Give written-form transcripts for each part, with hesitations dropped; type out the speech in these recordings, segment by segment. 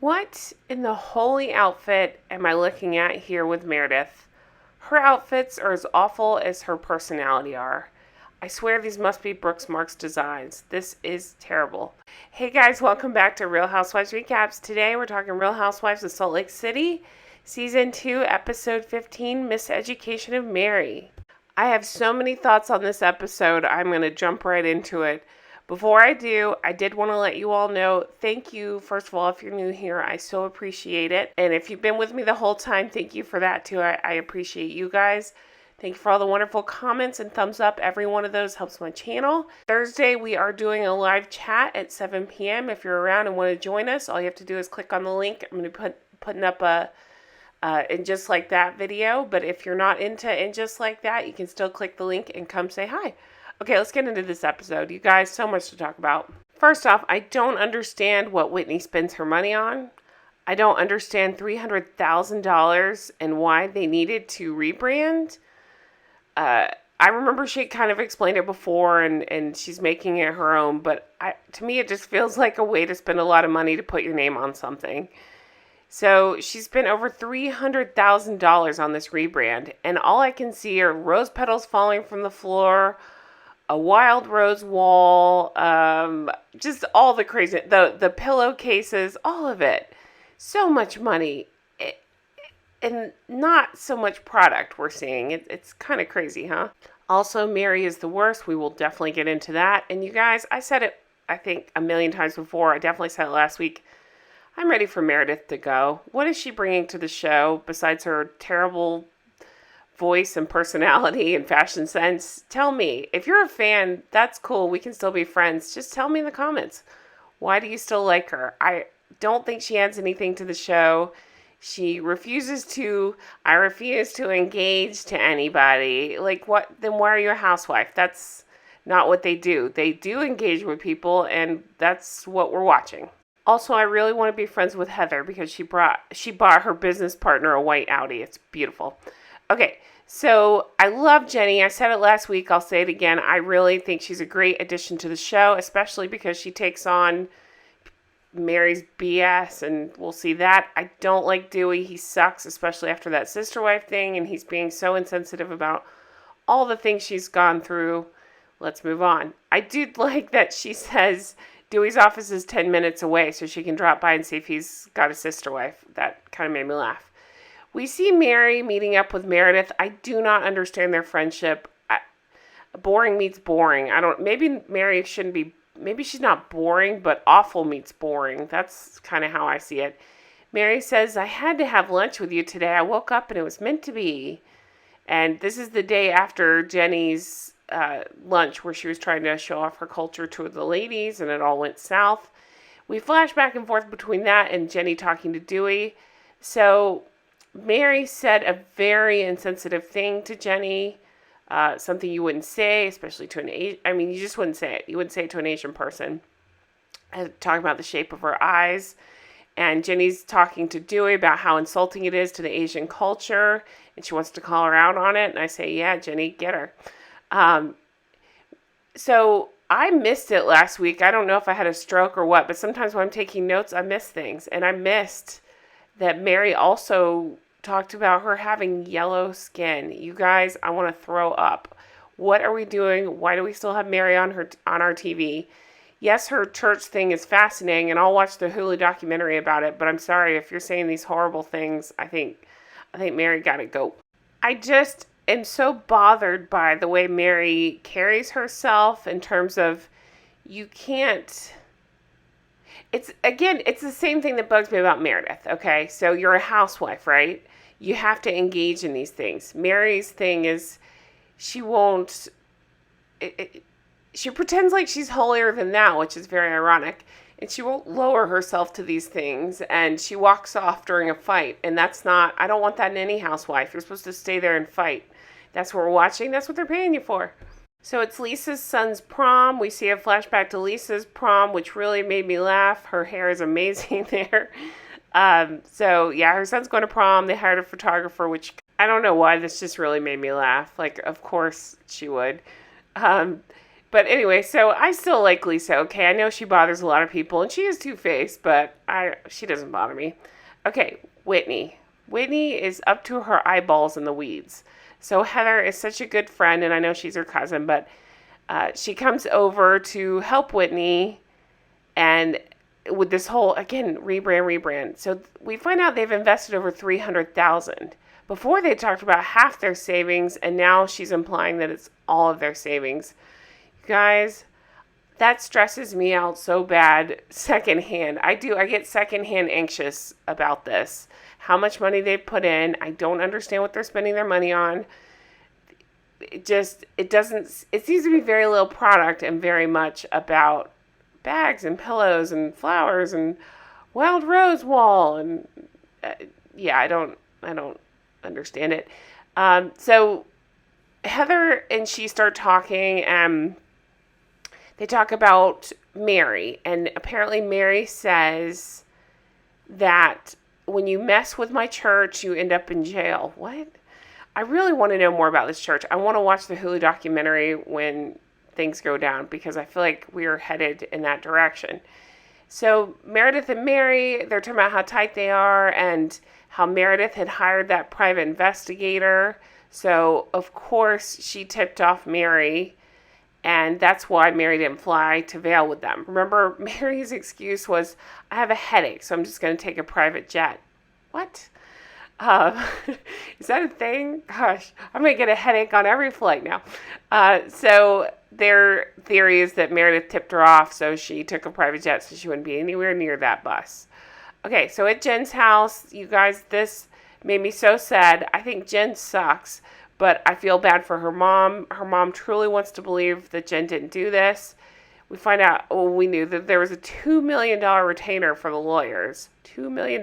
What in the holy outfit am I looking at here with Meredith? Her outfits are as awful as her personality are. I swear these must be Brooks Marks designs. This is terrible. Hey guys, welcome back to Real Housewives Recaps. Today we're talking Real Housewives of Salt Lake City, Season 2, Episode 15, Miseducation of Mary. I have so many thoughts on this episode, I'm going to jump right into it. Before I do, I did want to let you all know, thank you, first of all, if you're new here, I so appreciate it. And if you've been with me the whole time, thank you for that too. I appreciate you guys. Thank you for all the wonderful comments and thumbs up. Every one of those helps my channel. Thursday, we are doing a live chat at 7 p.m. If you're around and want to join us, all you have to do is click on the link. I'm going to be putting up a And Just Like That video. But if you're not into And Just Like That, you can still click the link and come say hi. Okay, let's get into this episode. You guys, so much to talk about. First off, I don't understand what Whitney spends her money on. I don't understand $300,000 and why they needed to rebrand. I remember she kind of explained it before and she's making it her own, but to me it just feels like a way to spend a lot of money to put your name on something. So she spent over $300,000 on this rebrand, and all I can see are rose petals falling from the floor, a wild rose wall, just all the crazy, the pillowcases, all of it. So much money, and not so much product we're seeing. It's kind of crazy, huh? Also, Mary is the worst. We will definitely get into that. And you guys, I said it, I think, a million times before. I definitely said it last week. I'm ready for Meredith to go. What is she bringing to the show besides her terrible voice and personality and fashion sense? Tell me. If you're a fan, that's cool. We can still be friends. Just tell me in the comments. Why do you still like her? I don't think she adds anything to the show. I refuse to engage to anybody. Like, what? Then why are you a housewife? That's not what they do. They do engage with people, and that's what we're watching. Also, I really want to be friends with Heather because she bought her business partner a white Audi. It's beautiful. Okay, so I love Jenny. I said it last week. I'll say it again. I really think she's a great addition to the show, especially because she takes on Mary's BS, and we'll see that. I don't like Dewey. He sucks, especially after that sister wife thing, and he's being so insensitive about all the things she's gone through. Let's move on. I do like that she says Dewey's office is 10 minutes away, so she can drop by and see if he's got a sister wife. That kind of made me laugh. We see Mary meeting up with Meredith. I do not understand their friendship. Boring meets boring. Maybe Mary shouldn't be, maybe she's not boring, but awful meets boring. That's kind of how I see it. Mary says, I had to have lunch with you today. I woke up and it was meant to be. And this is the day after Jenny's lunch where she was trying to show off her culture to the ladies and it all went south. We flash back and forth between that and Jenny talking to Dewey. So Mary said a very insensitive thing to Jenny, something you wouldn't say, especially to an Asian. I mean, you just wouldn't say it. You wouldn't say it to an Asian person. Talking about the shape of her eyes. And Jenny's talking to Dewey about how insulting it is to the Asian culture. And she wants to call her out on it. And I say, yeah, Jenny, get her. So I missed it last week. I don't know if I had a stroke or what, but sometimes when I'm taking notes, I miss things. And I missed that Mary also talked about her having yellow skin. You guys, I want to throw up. What are we doing? Why do we still have Mary on our TV? Yes, her church thing is fascinating, and I'll watch the Hulu documentary about it, but I'm sorry if you're saying these horrible things. I think Mary got to go. I just am so bothered by the way Mary carries herself in terms of you can't. It's the same thing that bugs me about Meredith, okay? So you're a housewife, right? You have to engage in these things. Mary's thing is she won't. She pretends like she's holier than thou, which is very ironic. And she won't lower herself to these things. And she walks off during a fight. And that's not, I don't want that in any housewife. You're supposed to stay there and fight. That's what we're watching. That's what they're paying you for. So it's Lisa's son's prom. We see a flashback to Lisa's prom, which really made me laugh. Her hair is amazing there. So yeah, her son's going to prom. They hired a photographer, which I don't know why. This just really made me laugh. Like, of course she would. But anyway, so I still like Lisa. Okay, I know she bothers a lot of people, and she is two-faced, but she doesn't bother me. Okay, Whitney. Whitney is up to her eyeballs in the weeds. So Heather is such a good friend, and I know she's her cousin, but she comes over to help Whitney, and with this whole, again, rebrand. So we find out they've invested over $300,000. Before they talked about half their savings, and now she's implying that it's all of their savings. Guys, that stresses me out so bad secondhand. I get secondhand anxious about this. How much money they've put in. I don't understand what they're spending their money on. It seems to be very little product and very much about bags and pillows and flowers and wild rose wall. And I don't understand it. So Heather and she start talking, and they talk about Mary, and apparently Mary says that when you mess with my church, you end up in jail. What? I really want to know more about this church. I want to watch the Hulu documentary when things go down, because I feel like we are headed in that direction. So Meredith and Mary, they're talking about how tight they are and how Meredith had hired that private investigator. So, of course, she tipped off Mary, and that's why Mary didn't fly to Vail with them. Remember, Mary's excuse was, I have a headache, so I'm just going to take a private jet. What? Is that a thing? Gosh, I'm going to get a headache on every flight now. So their theory is that Meredith tipped her off, so she took a private jet so she wouldn't be anywhere near that bus. Okay, so at Jen's house, you guys, this made me so sad. I think Jen sucks, but I feel bad for her mom. Her mom truly wants to believe that Jen didn't do this. We find out, we knew that there was a $2 million retainer for the lawyers. $2 million.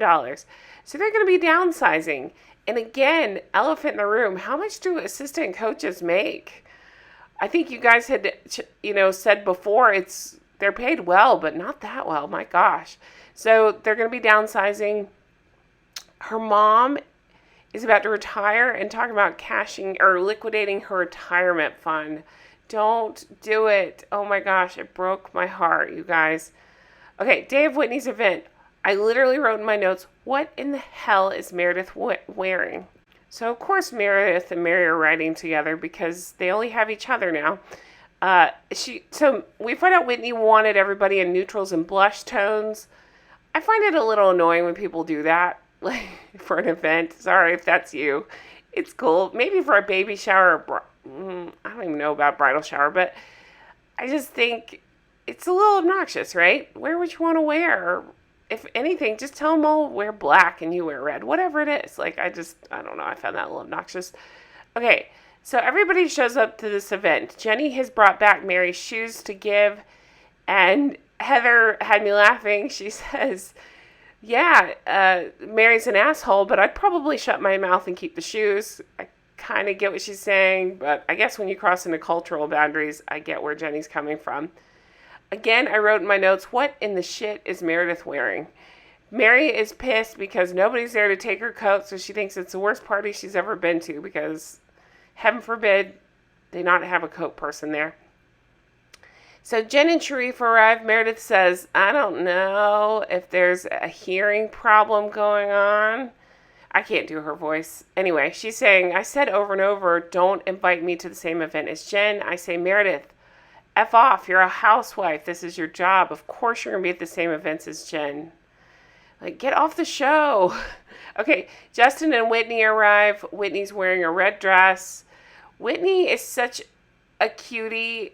So they're going to be downsizing. And again, elephant in the room, how much do assistant coaches make? I think you guys had, said before, they're paid well, but not that well. My gosh. So they're going to be downsizing. Her mom is about to retire and talking about cashing or liquidating her retirement fund. Don't do it. Oh my gosh, it broke my heart, you guys. Okay, day of Whitney's event. I literally wrote in my notes, what in the hell is Meredith wearing? So, of course, Meredith and Mary are riding together because they only have each other now. So we find out Whitney wanted everybody in neutrals and blush tones. I find it a little annoying when people do that, like for an event. Sorry if that's you. It's cool. Maybe for a baby shower, I don't even know about bridal shower, but I just think it's a little obnoxious, right? Wear what you want to wear. If anything, just tell them all wear black and you wear red, whatever it is. Like, I don't know. I found that a little obnoxious. Okay, so everybody shows up to this event. Jenny has brought back Mary's shoes to give, and Heather had me laughing. She says, Mary's an asshole, but I'd probably shut my mouth and keep the shoes. I kind of get what she's saying, but I guess when you cross into cultural boundaries, I get where Jenny's coming from. Again, I wrote in my notes, what in the shit is Meredith wearing? Mary is pissed because nobody's there to take her coat, so she thinks it's the worst party she's ever been to because, heaven forbid, they not have a coat person there. So Jen and Sharif arrive. Meredith says, I don't know if there's a hearing problem going on. I can't do her voice. Anyway, she's saying, I said over and over, don't invite me to the same event as Jen. I say, Meredith, F off. You're a housewife. This is your job. Of course you're going to be at the same events as Jen. Like, get off the show. Okay, Justin and Whitney arrive. Whitney's wearing a red dress. Whitney is such a cutie,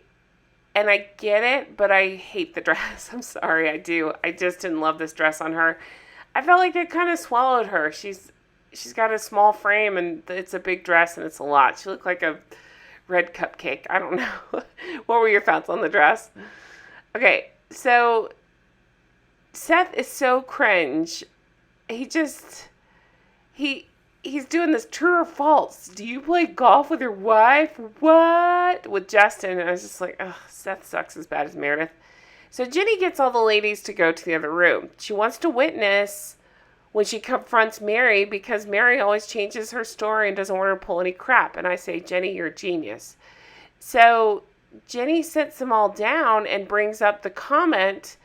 and I get it, but I hate the dress. I'm sorry, I do. I just didn't love this dress on her. I felt like it kind of swallowed her. She's got a small frame, and it's a big dress, and it's a lot. She looked like a red cupcake. I don't know. What were your thoughts on the dress? Okay, so Seth is so cringe. He's doing this true or false. Do you play golf with your wife? What? With Justin. And I was just like, ugh, Seth sucks as bad as Meredith. So Jenny gets all the ladies to go to the other room. She wants to witness when she confronts Mary because Mary always changes her story and doesn't want her to pull any crap. And I say, Jenny, you're a genius. So Jenny sits them all down and brings up the comment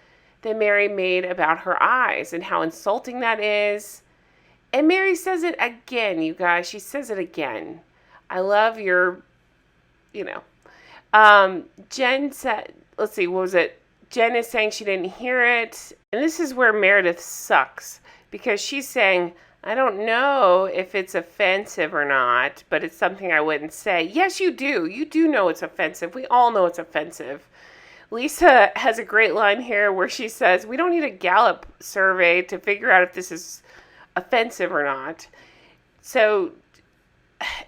that Mary made about her eyes and how insulting that is. And Mary says it again, you guys. She says it again. I love your, Jen said, let's see, what was it? Jen is saying she didn't hear it. And this is where Meredith sucks, because she's saying, I don't know if it's offensive or not, but it's something I wouldn't say. Yes, you do. You do know it's offensive. We all know it's offensive. Lisa has a great line here where she says, we don't need a Gallup survey to figure out if this is offensive or not. So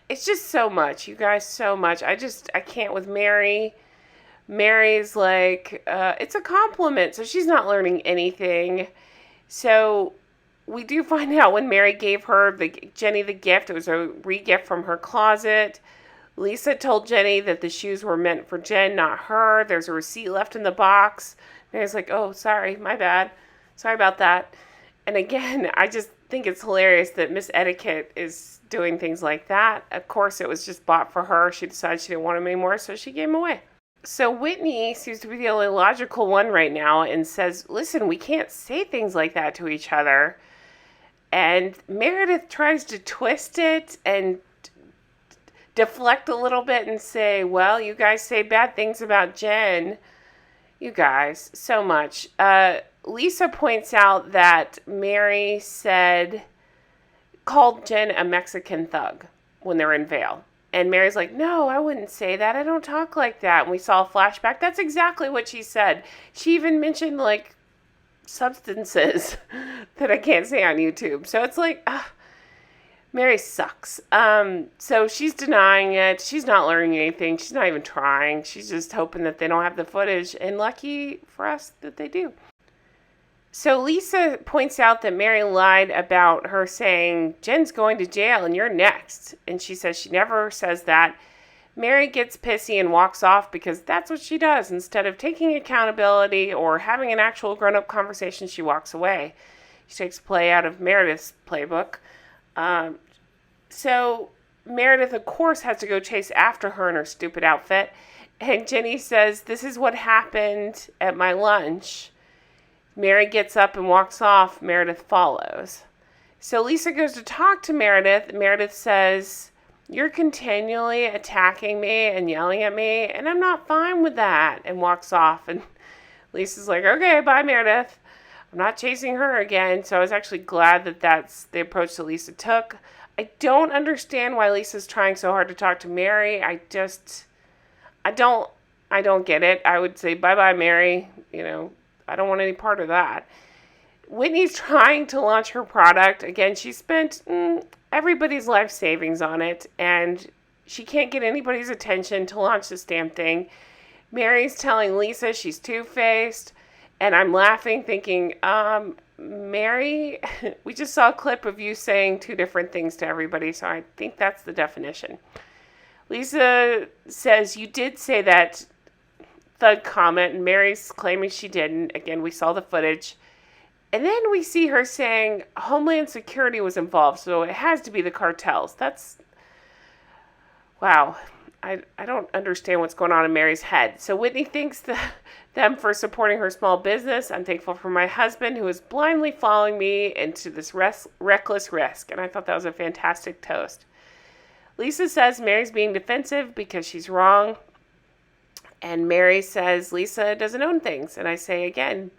it's just so much, you guys, so much. I can't with Mary. Mary's like, it's a compliment, so she's not learning anything. So we do find out when Mary gave her Jenny the gift, it was a re-gift from her closet. Lisa told Jenny that the shoes were meant for Jen, not her. There's a receipt left in the box. Mary's like, oh, sorry, my bad. Sorry about that. And again, I just think it's hilarious that Miss Etiquette is doing things like that. Of course, it was just bought for her. She decided she didn't want them anymore, so she gave them away. So Whitney seems to be the only logical one right now and says, listen, we can't say things like that to each other. And Meredith tries to twist it and deflect a little bit and say, well, you guys say bad things about Jen. You guys, so much. Lisa points out that Mary called Jen a Mexican thug when they were in Vail. And Mary's like, no, I wouldn't say that. I don't talk like that. And we saw a flashback. That's exactly what she said. She even mentioned, like, substances that I can't say on YouTube. So it's like, Mary sucks. So she's denying it. She's not learning anything. She's not even trying. She's just hoping that they don't have the footage. And lucky for us that they do. So Lisa points out that Mary lied about her saying, Jen's going to jail and you're next. And she says she never says that. Mary gets pissy and walks off because that's what she does. Instead of taking accountability or having an actual grown-up conversation, she walks away. She takes play out of Meredith's playbook. So Meredith, of course, has to go chase after her in her stupid outfit. And Jenny says, this is what happened at my lunch. Mary gets up and walks off. Meredith follows. So Lisa goes to talk to Meredith. Meredith says, you're continually attacking me and yelling at me, and I'm not fine with that, and walks off. And Lisa's like, okay, bye, Meredith. I'm not chasing her again. So I was actually glad that that's the approach that Lisa took. I don't understand why Lisa's trying so hard to talk to Mary. I don't get it. I would say, bye-bye, Mary. I don't want any part of that. Whitney's trying to launch her product. Again, she spent everybody's life savings on it, and she can't get anybody's attention to launch this damn thing. Mary's telling Lisa she's two-faced, and I'm laughing thinking, Mary, we just saw a clip of you saying two different things to everybody, so I think that's the definition. Lisa says, you did say that thug comment, and Mary's claiming she didn't. Again, we saw the footage. And then we see her saying Homeland Security was involved, so it has to be the cartels. Wow. I don't understand what's going on in Mary's head. So Whitney thanks them for supporting her small business. I'm thankful for my husband who is blindly following me into this reckless risk. And I thought that was a fantastic toast. Lisa says Mary's being defensive because she's wrong. And Mary says Lisa doesn't own things. And I say again,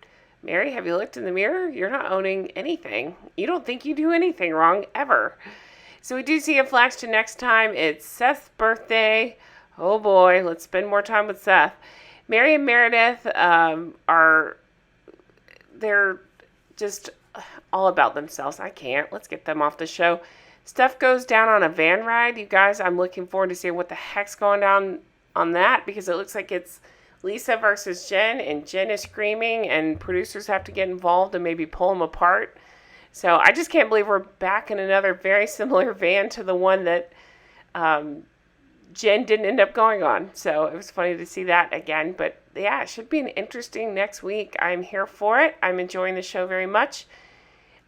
Mary, have you looked in the mirror? You're not owning anything. You don't think you do anything wrong ever. So we do see a flash to next time. It's Seth's birthday. Oh boy, let's spend more time with Seth. Mary and Meredith they're just all about themselves. I can't. Let's get them off the show. Stuff goes down on a van ride. You guys, I'm looking forward to seeing what the heck's going down on that, because it looks like it's Lisa versus Jen, and Jen is screaming, and producers have to get involved and maybe pull them apart. So I just can't believe we're back in another very similar van to the one that Jen didn't end up going on. So it was funny to see that again. But yeah, it should be an interesting next week. I'm here for it. I'm enjoying the show very much.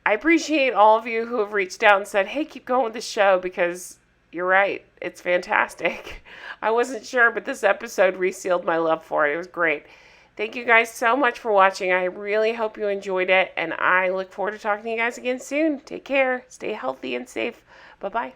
I appreciate all of you who have reached out and said, hey, keep going with the show, because You're right. It's fantastic. I wasn't sure, but this episode resealed my love for it. It was great. Thank you guys so much for watching. I really hope you enjoyed it, and I look forward to talking to you guys again soon. Take care. Stay healthy and safe. Bye-bye.